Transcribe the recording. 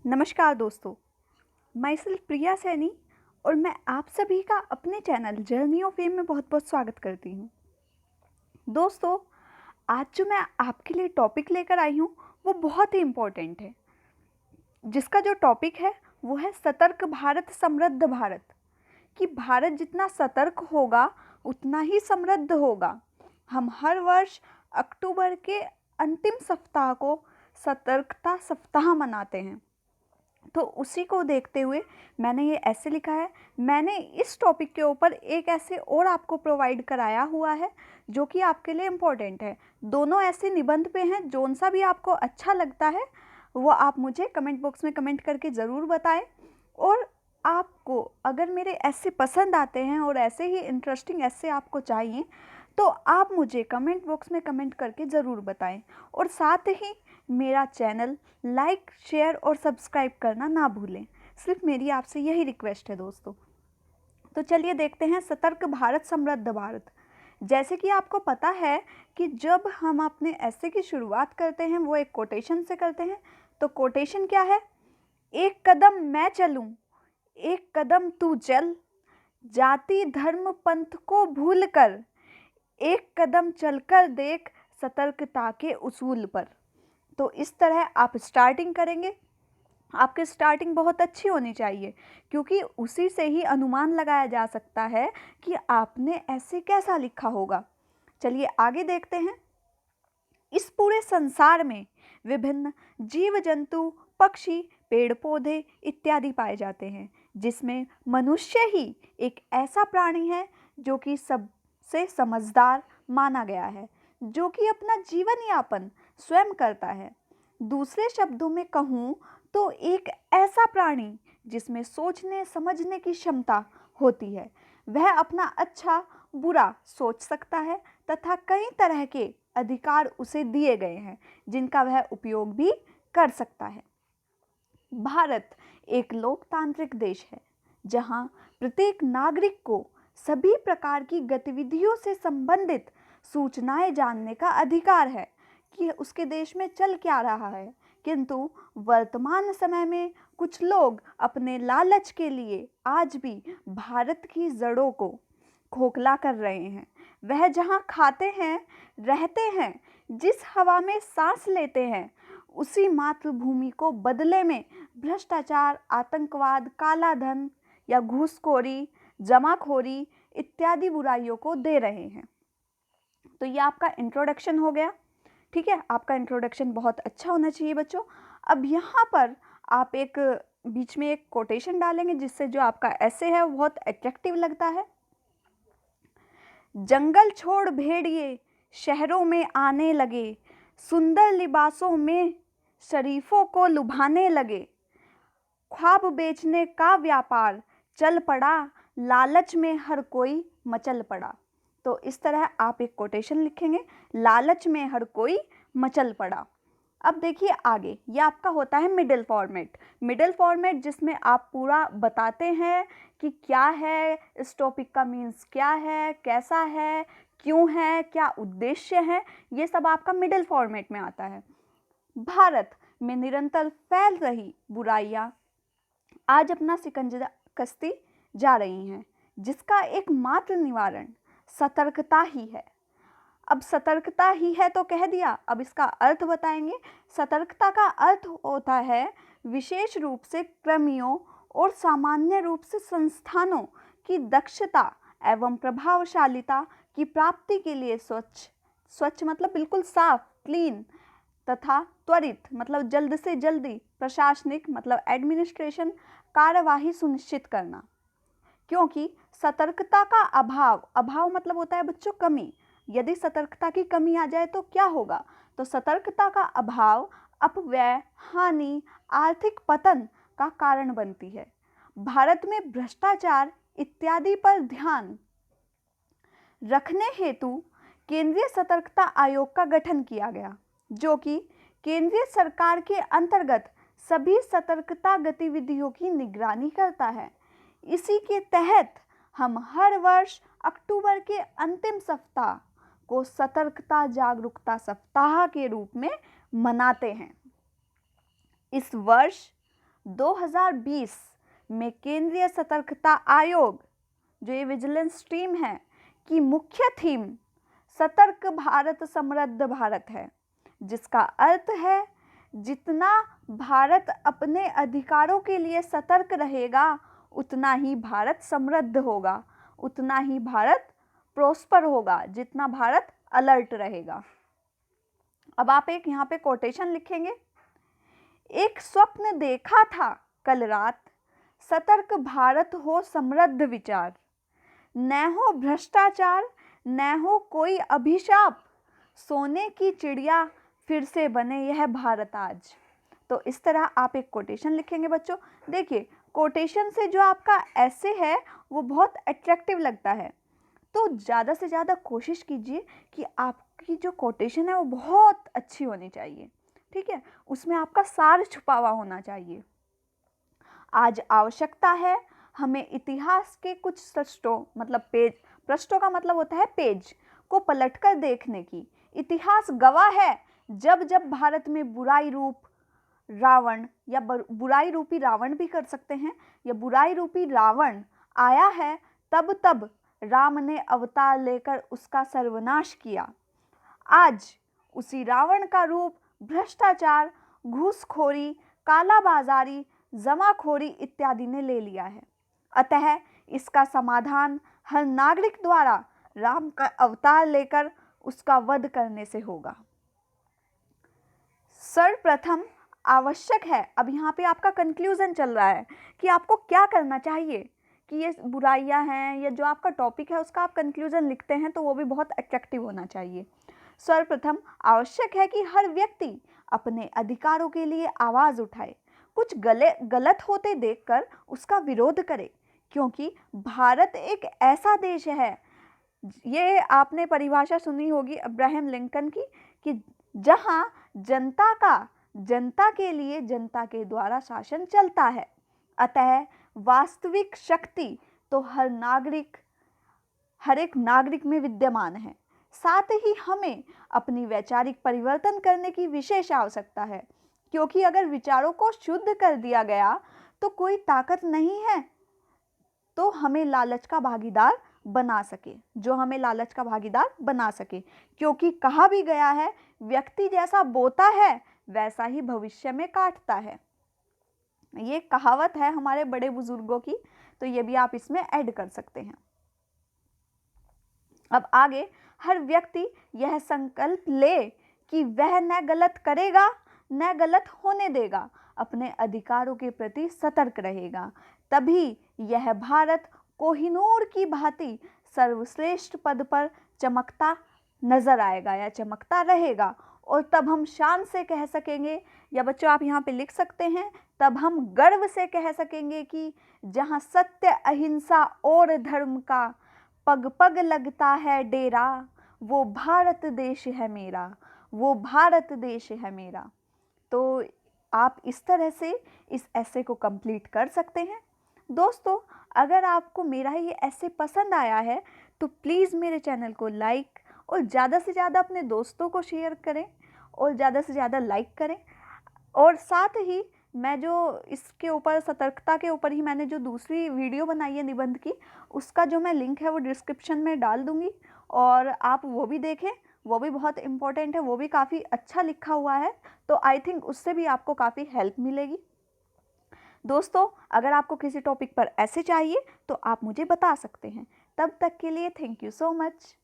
नमस्कार दोस्तों, मैं सिर्फ प्रिया सैनी और मैं आप सभी का अपने चैनल जर्नी ऑफ फेम में बहुत बहुत स्वागत करती हूँ। दोस्तों, आज जो मैं आपके लिए टॉपिक लेकर आई हूँ वो बहुत ही इम्पोर्टेंट है, जिसका जो टॉपिक है वो है सतर्क भारत समृद्ध भारत। कि भारत जितना सतर्क होगा उतना ही समृद्ध होगा। हम हर वर्ष अक्टूबर के अंतिम सप्ताह को सतर्कता सप्ताह मनाते हैं। तो उसी को देखते हुए मैंने ये ऐसे लिखा है। मैंने इस टॉपिक के ऊपर एक ऐसे और आपको प्रोवाइड कराया हुआ है जो कि आपके लिए इम्पोर्टेंट है। दोनों ऐसे निबंध पे हैं, जोन सा भी आपको अच्छा लगता है वो आप मुझे कमेंट बॉक्स में कमेंट करके ज़रूर बताएं। और आपको अगर मेरे ऐसे पसंद आते हैं और ऐसे ही इंटरेस्टिंग ऐसे आपको चाहिए तो आप मुझे कमेंट बॉक्स में कमेंट करके ज़रूर बताएं। और साथ ही मेरा चैनल लाइक, शेयर और सब्सक्राइब करना ना भूलें। सिर्फ मेरी आपसे यही रिक्वेस्ट है दोस्तों। तो चलिए देखते हैं सतर्क भारत समृद्ध भारत। जैसे कि आपको पता है कि जब हम अपने ऐसे की शुरुआत करते हैं वो एक कोटेशन से करते हैं। तो कोटेशन क्या है? एक कदम मैं चलूं, एक कदम तू चल, जाति धर्म पंथ को भूल कर, एक कदम चलकर देख सतर्कता के उसूल पर। तो इस तरह आप स्टार्टिंग करेंगे। आपकी स्टार्टिंग बहुत अच्छी होनी चाहिए, क्योंकि उसी से ही अनुमान लगाया जा सकता है कि आपने ऐसे कैसा लिखा होगा। चलिए आगे देखते हैं। इस पूरे संसार में विभिन्न जीव जंतु, पक्षी, पेड़ पौधे इत्यादि पाए जाते हैं, जिसमें मनुष्य ही एक ऐसा प्राणी है जो कि सबसे समझदार माना गया है, जो कि अपना जीवन यापन स्वयं करता है। दूसरे शब्दों में कहूँ तो एक ऐसा प्राणी जिसमें सोचने समझने की क्षमता होती है। वह अपना अच्छा बुरा सोच सकता है तथा कई तरह के अधिकार उसे दिए गए हैं जिनका वह उपयोग भी कर सकता है। भारत एक लोकतांत्रिक देश है जहां प्रत्येक नागरिक को सभी प्रकार की गतिविधियों से संबंधित सूचनाएं जानने का अधिकार है कि उसके देश में चल क्या रहा है। किंतु वर्तमान समय में कुछ लोग अपने लालच के लिए आज भी भारत की जड़ों को खोखला कर रहे हैं। वह जहाँ खाते हैं, रहते हैं, जिस हवा में सांस लेते हैं, उसी मातृभूमि को बदले में भ्रष्टाचार, आतंकवाद, काला धन या घूसखोरी, जमाखोरी इत्यादि बुराइयों को दे रहे हैं। तो ये आपका इंट्रोडक्शन हो गया। ठीक है, आपका इंट्रोडक्शन बहुत अच्छा होना चाहिए बच्चों। अब यहाँ पर आप एक बीच में एक कोटेशन डालेंगे जिससे जो आपका ऐसे है वो बहुत अट्रैक्टिव लगता है। जंगल छोड़ भेड़िए शहरों में आने लगे, सुंदर लिबासों में शरीफों को लुभाने लगे, ख्वाब बेचने का व्यापार चल पड़ा, लालच में हर कोई मचल पड़ा। तो इस तरह आप एक कोटेशन लिखेंगे, लालच में हर कोई मचल पड़ा। अब देखिए आगे, ये आपका होता है मिडिल फॉर्मेट। मिडिल फॉर्मेट जिसमें आप पूरा बताते हैं कि क्या है, इस टॉपिक का मीन्स क्या है, कैसा है, क्यों है, क्या उद्देश्य है, ये सब आपका मिडिल फॉर्मेट में आता है। भारत में निरंतर फैल रही बुराइयां आज अपना सिकंजा कसती जा रही हैं, जिसका एकमात्र निवारण सतर्कता ही है। अब सतर्कता ही है तो कह दिया, अब इसका अर्थ बताएंगे। सतर्कता का अर्थ होता है विशेष रूप से कर्मियों और सामान्य रूप से संस्थानों की दक्षता एवं प्रभावशालीता की प्राप्ति के लिए स्वच्छ मतलब बिल्कुल साफ, क्लीन, तथा त्वरित मतलब जल्द से जल्दी, प्रशासनिक मतलब एडमिनिस्ट्रेशन कार्यवाही सुनिश्चित करना। क्योंकि सतर्कता का अभाव मतलब होता है बच्चों कमी। यदि सतर्कता की कमी आ जाए तो क्या होगा? तो सतर्कता का अभाव अपव्यय, हानि, आर्थिक पतन का कारण बनती है। भारत में भ्रष्टाचार इत्यादि पर ध्यान रखने हेतु केंद्रीय सतर्कता आयोग का गठन किया गया, जो कि केंद्रीय सरकार के अंतर्गत सभी सतर्कता गतिविधियों की निगरानी करता है। इसी के तहत हम हर वर्ष अक्टूबर के अंतिम सप्ताह को सतर्कता जागरूकता सप्ताह के रूप में मनाते हैं। इस वर्ष 2020 में केंद्रीय सतर्कता आयोग, जो ये विजिलेंस टीम है, की मुख्य थीम सतर्क भारत समृद्ध भारत है, जिसका अर्थ है जितना भारत अपने अधिकारों के लिए सतर्क रहेगा उतना ही भारत समृद्ध होगा, उतना ही भारत प्रोस्पर होगा, जितना भारत अलर्ट रहेगा। अब आप एक यहाँ पे कोटेशन लिखेंगे। एक स्वप्न देखा था कल रात, सतर्क भारत हो समृद्ध विचार, न हो भ्रष्टाचार न हो कोई अभिशाप, सोने की चिड़िया फिर से बने यह भारत आज। तो इस तरह आप एक कोटेशन लिखेंगे बच्चों। देखिए, कोटेशन से जो आपका ऐसे है वो बहुत अट्रैक्टिव लगता है, तो ज़्यादा से ज़्यादा कोशिश कीजिए कि आपकी जो कोटेशन है वो बहुत अच्छी होनी चाहिए, ठीक है, उसमें आपका सार छुपा हुआ होना चाहिए। आज आवश्यकता है हमें इतिहास के कुछ पृष्ठों, मतलब पेज, पृष्ठों का मतलब होता है पेज, को पलटकर देखने की। इतिहास गवाह है जब जब भारत में बुराई रूप रावण, या बुराई रूपी रावण भी कर सकते हैं, या बुराई रूपी रावण आया है, तब तब राम ने अवतार लेकर उसका सर्वनाश किया। आज उसी रावण का रूप भ्रष्टाचार, घूसखोरी, कालाबाजारी, जमाखोरी इत्यादि ने ले लिया है। अतः इसका समाधान हर नागरिक द्वारा राम का अवतार लेकर उसका वध करने से होगा। सर्वप्रथम आवश्यक है, अब यहाँ पे आपका कंक्लूजन चल रहा है कि आपको क्या करना चाहिए, कि ये बुराइयां हैं, या जो आपका टॉपिक है उसका आप कंक्लूजन लिखते हैं तो वो भी बहुत अट्रैक्टिव होना चाहिए। सर्वप्रथम आवश्यक है कि हर व्यक्ति अपने अधिकारों के लिए आवाज़ उठाए, कुछ गलत होते देखकर उसका विरोध करे, क्योंकि भारत एक ऐसा देश है, ये आपने परिभाषा सुनी होगी अब्राहम लिंकन की, कि जहाँ जनता का जनता के लिए जनता के द्वारा शासन चलता है। अतः वास्तविक शक्ति तो हर एक नागरिक में विद्यमान है। साथ ही हमें अपनी वैचारिक परिवर्तन करने की विशेष आवश्यकता है, क्योंकि अगर विचारों को शुद्ध कर दिया गया तो कोई ताकत नहीं है तो हमें लालच का भागीदार बना सके, जो हमें लालच का भागीदार बना सके, क्योंकि कहा भी गया है, व्यक्ति जैसा बोता है वैसा ही भविष्य में काटता है। ये कहावत है हमारे बड़े बुजुर्गों की, तो ये भी आप इसमें ऐड कर सकते हैं। अब आगे, हर व्यक्ति यह संकल्प ले कि वह न गलत करेगा न गलत होने देगा, अपने अधिकारों के प्रति सतर्क रहेगा, तभी यह भारत कोहिनूर की भांति सर्वश्रेष्ठ पद पर चमकता नजर आएगा या चमकता रहेगा। और तब हम शान से कह सकेंगे, या बच्चों आप यहाँ पे लिख सकते हैं, तब हम गर्व से कह सकेंगे कि जहाँ सत्य अहिंसा और धर्म का पग पग लगता है डेरा, वो भारत देश है मेरा, वो भारत देश है मेरा। तो आप इस तरह से इस ऐसे को कंप्लीट कर सकते हैं। दोस्तों, अगर आपको मेरा ये ऐसे पसंद आया है तो प्लीज़ मेरे चैनल को लाइक और ज़्यादा से ज़्यादा अपने दोस्तों को शेयर करें और ज़्यादा से ज़्यादा लाइक करें। और साथ ही मैं जो इसके ऊपर सतर्कता के ऊपर ही मैंने जो दूसरी वीडियो बनाई है निबंध की, उसका जो मैं लिंक है वो डिस्क्रिप्शन में डाल दूँगी, और आप वो भी देखें, वो भी बहुत इम्पोर्टेंट है, वो भी काफ़ी अच्छा लिखा हुआ है, तो आई थिंक उससे भी आपको काफ़ी हेल्प मिलेगी। दोस्तों, अगर आपको किसी टॉपिक पर ऐसे चाहिए तो आप मुझे बता सकते हैं। तब तक के लिए थैंक यू सो मच।